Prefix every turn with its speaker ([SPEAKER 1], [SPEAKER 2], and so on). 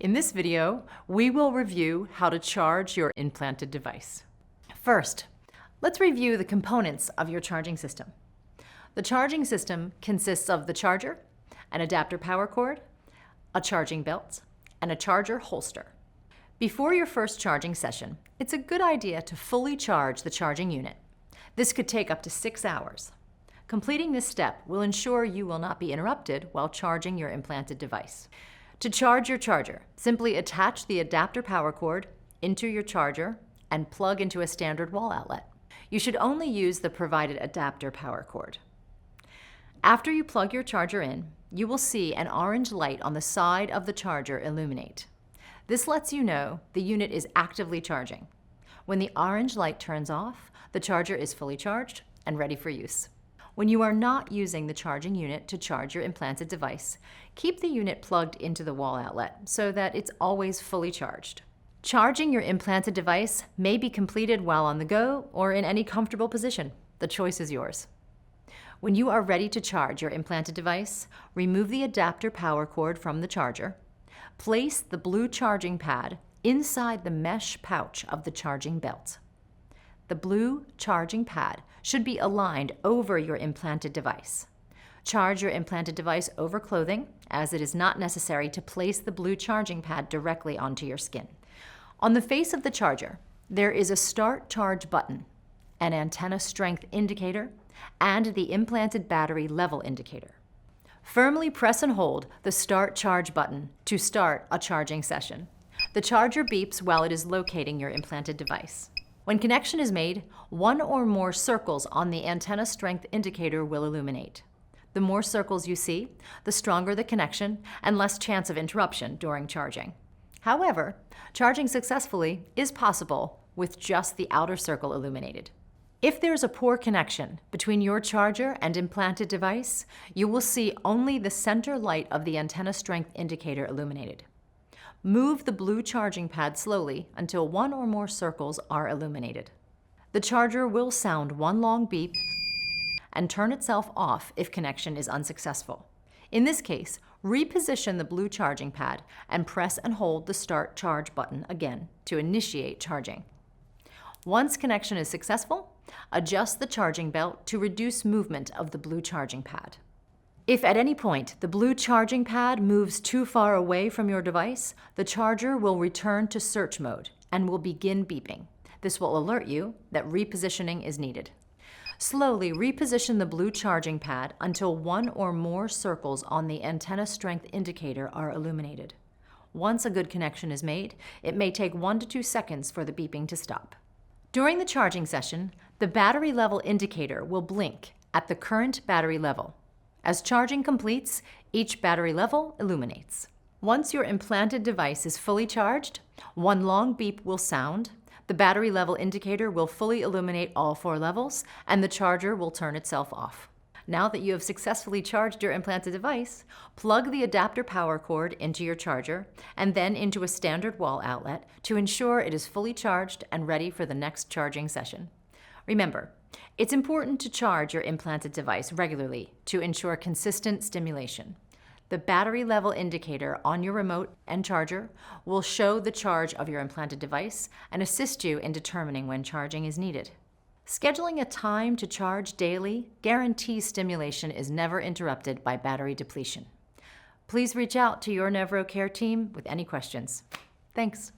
[SPEAKER 1] In this video, we will review how to charge your implanted device. First, let's review the components of your charging system. The charging system consists of the charger, an adapter power cord, a charging belt, and a charger holster. Before your first charging session, it's a good idea to fully charge the charging unit. This could take up to 6 hours. Completing this step will ensure you will not be interrupted while charging your implanted device. To charge your charger, simply attach the adapter power cord into your charger and plug into a standard wall outlet. You should only use the provided adapter power cord. After you plug your charger in, you will see an orange light on the side of the charger illuminate. This lets you know the unit is actively charging. When the orange light turns off, the charger is fully charged and ready for use. When you are not using the charging unit to charge your implanted device, keep the unit plugged into the wall outlet so that it's always fully charged. Charging your implanted device may be completed while on the go or in any comfortable position. The choice is yours. When you are ready to charge your implanted device, remove the adapter power cord from the charger. Place the blue charging pad inside the mesh pouch of the charging belt. The blue charging pad should be aligned over your implanted device. Charge your implanted device over clothing, as it is not necessary to place the blue charging pad directly onto your skin. On the face of the charger, there is a Start Charge button, an antenna strength indicator, and the implanted battery level indicator. Firmly press and hold the Start Charge button to start a charging session. The charger beeps while it is locating your implanted device. When connection is made, one or more circles on the antenna strength indicator will illuminate. The more circles you see, the stronger the connection and less chance of interruption during charging. However, charging successfully is possible with just the outer circle illuminated. If there's a poor connection between your charger and implanted device, you will see only the center light of the antenna strength indicator illuminated. Move the blue charging pad slowly until one or more circles are illuminated. The charger will sound one long beep and turn itself off if connection is unsuccessful. In this case, reposition the blue charging pad and press and hold the Start Charge button again to initiate charging. Once connection is successful, adjust the charging belt to reduce movement of the blue charging pad. If at any point the blue charging pad moves too far away from your device, the charger will return to search mode and will begin beeping. This will alert you that repositioning is needed. Slowly reposition the blue charging pad until one or more circles on the antenna strength indicator are illuminated. Once a good connection is made, it may take 1 to 2 seconds for the beeping to stop. During the charging session, the battery level indicator will blink at the current battery level. As charging completes, each battery level illuminates. Once your implanted device is fully charged, one long beep will sound, the battery level indicator will fully illuminate all 4 levels, and the charger will turn itself off. Now that you have successfully charged your implanted device, plug the adapter power cord into your charger and then into a standard wall outlet to ensure it is fully charged and ready for the next charging session. Remember, it's important to charge your implanted device regularly to ensure consistent stimulation. The battery level indicator on your remote and charger will show the charge of your implanted device and assist you in determining when charging is needed. Scheduling a time to charge daily guarantees stimulation is never interrupted by battery depletion. Please reach out to your Nevro Care team with any questions. Thanks.